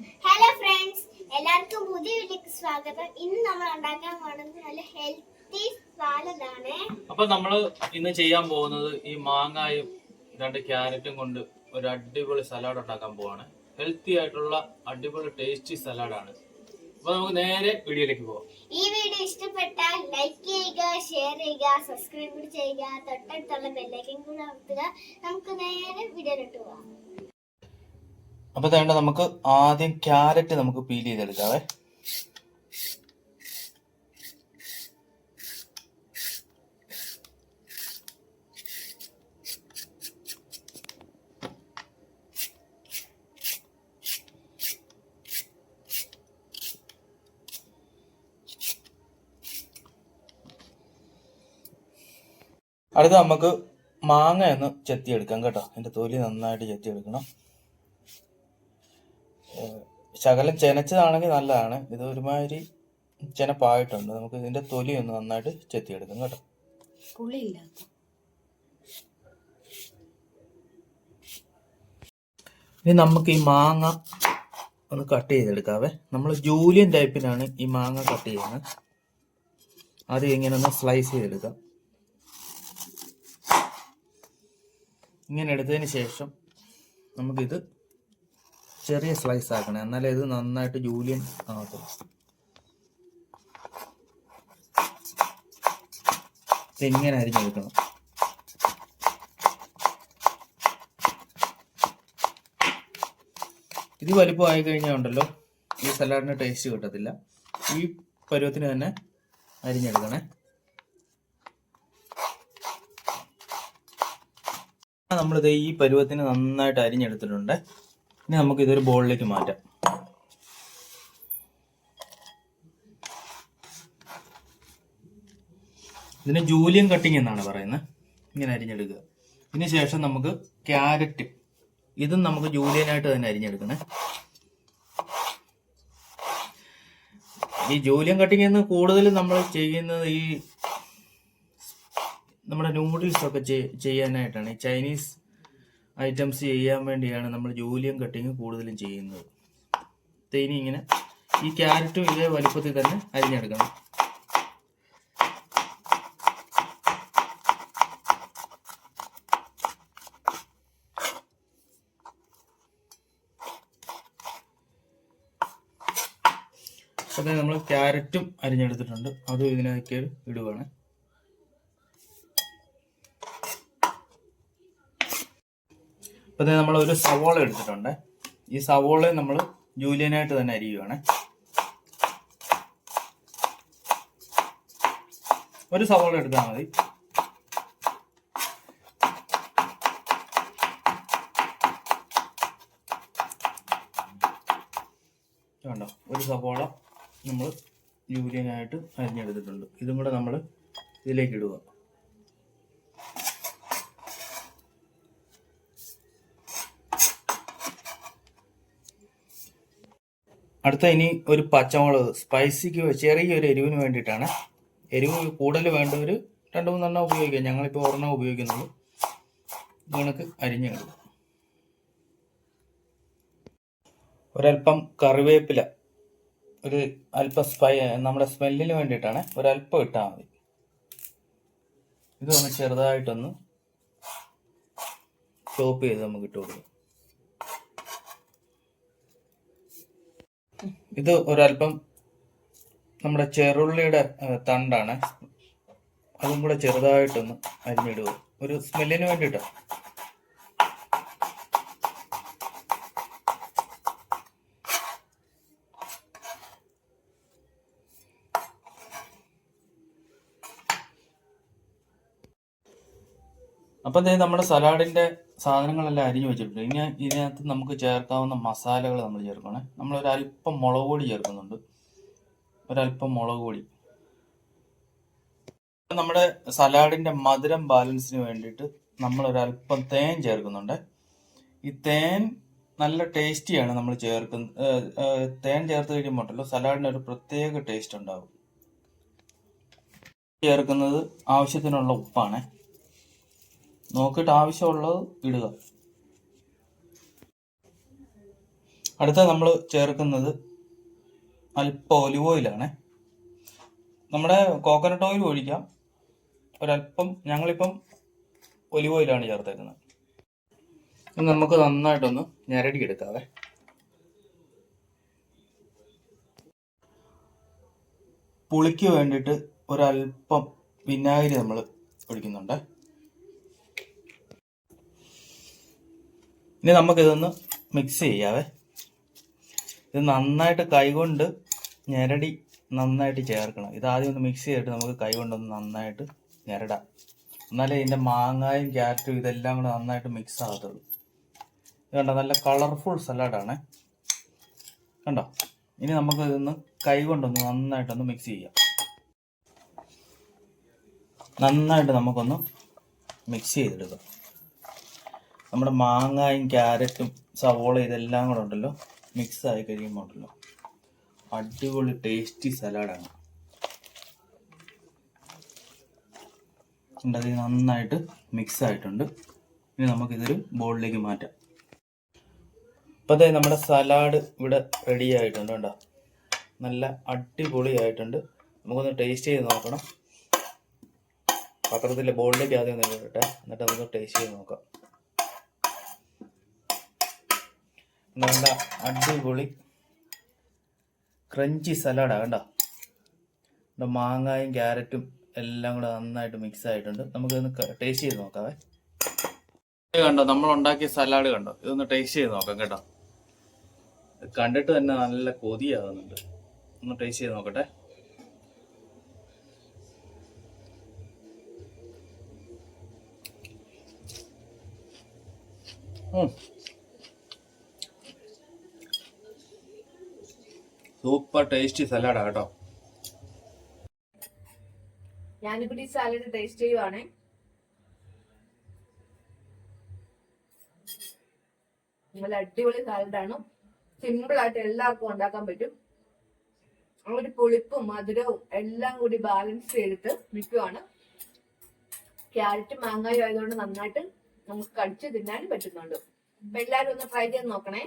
Hello friends, എല്ലാവർക്കും പുതിയ വീഡിയോക്ക് സ്വാഗതം. ഇന്ന് നമ്മൾ ഉണ്ടാക്കാൻ പോകുന്നത് നല്ല ഹെൽത്തി സാലഡാണ്. അപ്പൊ നമ്മള് ഇന്ന് ചെയ്യാൻ പോകുന്നത് ഈ മാങ്ങായും 2 ക്യാരറ്റും കൊണ്ട് ഒരു അടിപൊളി സലാഡ് ഉണ്ടാക്കാൻ പോവാണ്. ഹെൽത്തി ആയിട്ടുള്ള അടിപൊളി ടേസ്റ്റി സലാഡാണ്. അപ്പൊ നമുക്ക് നേരെ വീഡിയോയിലേക്ക് പോവാം. ഈ വീഡിയോ ഇഷ്ടപ്പെട്ടാൽ ലൈക്ക് ചെയ്യുക, ഷെയർ ചെയ്യുക, സബ്സ്ക്രൈബ് ചെയ്യുക, തൊട്ടടുത്തുള്ള ബെല്ലൈക്കൻ കൂടെ അമർത്തുക. നമുക്ക് നേരെ വീഡിയോയിലോട്ട് പോവാം. അപ്പൊ വേണ്ട, നമുക്ക് ആദ്യം ക്യാരറ്റ് നമുക്ക് പീൽ ചെയ്തെടുക്കാവേ. അടുത്ത് നമുക്ക് മാങ്ങ ഒന്ന് ചെത്തിയെടുക്കാം കേട്ടോ. അതിന്റെ തൊലി നന്നായിട്ട് ചെത്തിയെടുക്കണം. ശകലം ചെനച്ചതാണെങ്കിൽ നല്ലതാണ്. ഇത് ഒരുമാതിരി ചെനപ്പായിട്ടുണ്ട്. നമുക്ക് ഇതിന്റെ തൊലി ഒന്ന് നന്നായിട്ട് ചെത്തിയെടുക്കാം കേട്ടോ. ഇനി നമുക്ക് ഈ മാങ്ങ ഒന്ന് കട്ട് ചെയ്തെടുക്കാവേ. നമ്മൾ ജൂലിയൻ ടൈപ്പിലാണ് ഈ മാങ്ങ കട്ട് ചെയ്യുന്നത്. ആദ്യം ഇങ്ങനെ ഒന്ന് സ്ലൈസ് ചെയ്തെടുക്കാം. ഇങ്ങനെ എടുത്തതിന് ശേഷം നമുക്കിത് ചെറിയ സ്ലൈസ് ആക്കണം, എന്നാലേ ഇത് നന്നായിട്ട് ജൂലിയൻ ആകത്തുള്ളൂ. ഇങ്ങനെ അരിഞ്ഞെടുക്കണം. ഇത് വലിപ്പമായി കഴിഞ്ഞാൽ ഉണ്ടല്ലോ ഈ സലാഡിന് ടേസ്റ്റ് കിട്ടത്തില്ല. ഈ പരുവത്തിന് തന്നെ അരിഞ്ഞെടുക്കണേ. നമ്മളിത് ഈ പരുവത്തിന് നന്നായിട്ട് അരിഞ്ഞെടുത്തിട്ടുണ്ട്. ഇനി നമുക്ക് ഇതൊരു ബോളിലേക്ക് മാറ്റാം. ഇതിന് ജൂലിയൻ കട്ടിങ് എന്നാണ് പറയുന്നത്. ഇങ്ങനെ അരിഞ്ഞെടുക്കുക. ഇതിന് ശേഷം നമുക്ക് ക്യാരറ്റ്, ഇതും നമുക്ക് ജൂലിയനായിട്ട് തന്നെ അരിഞ്ഞെടുക്കണേ. ഈ ജൂലിയൻ കട്ടിങ് എന്ന് കൂടുതൽ നമ്മൾ ചെയ്യുന്നത് ഈ നമ്മുടെ നൂഡിൽസ് ഒക്കെ ചെയ്യാനായിട്ടാണ്. ഈ ചൈനീസ് ഐറ്റംസ് ചെയ്യാൻ വേണ്ടിയാണ് നമ്മൾ ജൂലിയൻ കട്ടിങ് കൂടുതലും ചെയ്യുന്നത്. ഇനി ഇങ്ങനെ ഈ ക്യാരറ്റും ഇതേ വലിപ്പത്തിൽ തന്നെ അരിഞ്ഞെടുക്കണം. അതെ, നമ്മൾ ക്യാരറ്റും അരിഞ്ഞെടുത്തിട്ടുണ്ട്. അതും ഇതിനകത്ത് ഇടുവാണ്. അപ്പോൾ നമ്മൾ ഒരു സവോള എടുത്തിട്ടുണ്ട്. ഈ സവോള നമ്മൾ ജൂലിയനായിട്ട് തന്നെ അരിയുവാണ്. ഒരു സവോള എടുത്താൽ മതി. കണ്ടോ, ഒരു സവോള നമ്മൾ ജൂലിയനായിട്ട് അരിഞ്ഞെടുത്തിട്ടുണ്ട്. ഇതും കൂടെ നമ്മൾ ഇതിലേക്ക് ഇടുക. അടുത്ത ഇനി ഒരു പച്ചമുളക്, സ്പൈസിക്ക് ചെറിയൊരു എരിവിന് വേണ്ടിയിട്ടാണ്. എരിവ് കൂടുതൽ വേണ്ടവർ 2-3 എണ്ണം ഉപയോഗിക്കാം. ഞങ്ങളിപ്പോൾ 1 എണ്ണം ഉപയോഗിക്കുന്നുള്ളൂ. ഇത് കണക്ക് അരിഞ്ഞിടും. ഒരല്പം കറിവേപ്പില, ഒരു അല്പം നമ്മുടെ സ്മെല്ലിന് വേണ്ടിയിട്ടാണ്. ഒരല്പം ഇട്ടാൽ മതി. ഇതൊന്ന് ചെറുതായിട്ടൊന്ന് ചോപ്പ് ചെയ്ത് നമുക്ക് ഇട്ട് കൊടുക്കും. ഇത് ഒരല്പം നമ്മുടെ ചെറുള്ളിയുടെ തണ്ടാണ്. അതും കൂടെ ചെറുതായിട്ടൊന്ന് അരിഞ്ഞിടുക, ഒരു സ്മെല്ലിന് വേണ്ടിയിട്ടോ. അപ്പം നമ്മുടെ സലാഡിന്റെ സാധനങ്ങളെല്ലാം അരിഞ്ഞു വെച്ചിട്ടുണ്ട്. ഇനി ഇതിനകത്ത് നമുക്ക് ചേർക്കാവുന്ന മസാലകൾ നമ്മൾ ചേർക്കണേ. നമ്മളൊരല്പം മുളക് പൊടി ചേർക്കുന്നുണ്ട്. ഒരല്പം മുളക് പൊടി. നമ്മുടെ സലാഡിന്റെ മധുരം ബാലൻസിന് വേണ്ടിയിട്ട് നമ്മളൊരല്പം തേൻ ചേർക്കുന്നുണ്ട്. ഈ തേൻ നല്ല ടേസ്റ്റിയാണ് നമ്മൾ ചേർക്കുന്നത്. തേൻ ചേർത്ത് കഴിയുമ്പോഴല്ലോ സലാഡിന് ഒരു പ്രത്യേക ടേസ്റ്റ് ഉണ്ടാകും. ചേർക്കുന്നത് ആവശ്യത്തിനുള്ള ഉപ്പാണ്. നോക്കിയിട്ട് ആവശ്യമുള്ളത് ഇടുക. അടുത്ത നമ്മൾ ചേർക്കുന്നത് അല്പം ഒലിവ് ഓയിലാണ്. നമ്മുടെ കോക്കനട്ട് ഓയിൽ ഒഴിക്കാം, ഒരല്പം. ഞങ്ങളിപ്പം ഒലിവ് ഓയിലാണ് ചേർത്തേക്കുന്നത്. ഇനി നമുക്ക് നന്നായിട്ടൊന്ന് ഞെരടി എടുക്കാവേ. പുളിക്ക് വേണ്ടിയിട്ട് ഒരല്പം വിനാഗിരി നമ്മൾ ഒഴിക്കുന്നുണ്ട്. ഇനി നമുക്കിതൊന്ന് മിക്സ് ചെയ്യാവേ. ഇത് നന്നായിട്ട് കൈകൊണ്ട് ഞെരടി നന്നായിട്ട് ചേർക്കണം. ഇത് ആദ്യം ഒന്ന് മിക്സ് ചെയ്തിട്ട് നമുക്ക് കൈകൊണ്ടൊന്ന് നന്നായിട്ട് ഞെരടാം. എന്നാലേ ഇതിൻ്റെ മാങ്ങായും ക്യാരറ്റും ഇതെല്ലാം കൂടെ നന്നായിട്ട് മിക്സ് ആകത്തുള്ളൂ. ഇത് കണ്ടോ, നല്ല കളർഫുൾ സലാഡാണ്. കണ്ടോ? ഇനി നമുക്ക് ഇതൊന്ന് കൈകൊണ്ടൊന്ന് നന്നായിട്ടൊന്ന് മിക്സ് ചെയ്യാം. നന്നായിട്ട് നമുക്കൊന്ന് മിക്സ് ചെയ്തെടുക്കാം. നമ്മുടെ മാങ്ങായും ക്യാരറ്റും സവോള ഇതെല്ലാം കൂടെ ഉണ്ടല്ലോ, മിക്സ് ആയി കഴിയുമ്പോൾ ഉണ്ടല്ലോ അടിപൊളി ടേസ്റ്റി സലാഡാണ്. അത് നന്നായിട്ട് മിക്സ് ആയിട്ടുണ്ട്. ഇനി നമുക്കിതൊരു ബോളിലേക്ക് മാറ്റാം. അപ്പോൾ അതെ നമ്മുടെ സലാഡ് ഇവിടെ റെഡി ആയിട്ടുണ്ട്. കേട്ടോ, നല്ല അടിപൊളിയായിട്ടുണ്ട്. നമുക്കൊന്ന് ടേസ്റ്റ് ചെയ്ത് നോക്കണം. പത്രത്തിലെ ബോളിലേക്ക് ആദ്യം ഒന്ന് ഇടട്ടെ, എന്നിട്ട് നമുക്ക് ടേസ്റ്റ് ചെയ്ത് നോക്കാം. നല്ല അടിപൊളി ക്രഞ്ചി സലാഡാണ്. കണ്ടോ, മാങ്ങായും ക്യാരറ്റും എല്ലാം കൂടെ നന്നായിട്ട് മിക്സ് ആയിട്ടുണ്ട്. നമുക്കിതൊന്ന് ടേസ്റ്റ് ചെയ്ത് നോക്കാവേ. കണ്ടോ, നമ്മൾ ഉണ്ടാക്കിയ സലാഡ് കണ്ടോ, ഇതൊന്ന് ടേസ്റ്റ് ചെയ്ത് നോക്കാം. കേട്ടോ, കണ്ടിട്ട് തന്നെ നല്ല കൊതിയാകുന്നുണ്ട്. ഒന്ന് ടേസ്റ്റ് ചെയ്ത് നോക്കട്ടെ. സൂപ്പർ ടേസ്റ്റി സലാഡാ കേട്ടോ. ഞാനിവിടെ ഈ സാലഡ് ടേസ്റ്റ് ചെയ്യുവാണേ. നല്ല അടിപൊളി സാലഡാണ്. സിമ്പിൾ ആയിട്ട് എല്ലാവർക്കും ഉണ്ടാക്കാൻ പറ്റും. ആ ഒരു പുളിപ്പും മധുരവും എല്ലാം കൂടി ബാലൻസ് ചെയ്തിട്ട് നിൽക്കുവാണ്. ക്യാരറ്റ് മാങ്ങായും ആയതുകൊണ്ട് നന്നായിട്ട് നമുക്ക് കടിച്ച് തിന്നാനും പറ്റുന്നുണ്ട്. അപ്പൊ എല്ലാവരും ഒന്ന് ട്രൈ ചെയ്ത് നോക്കണേ.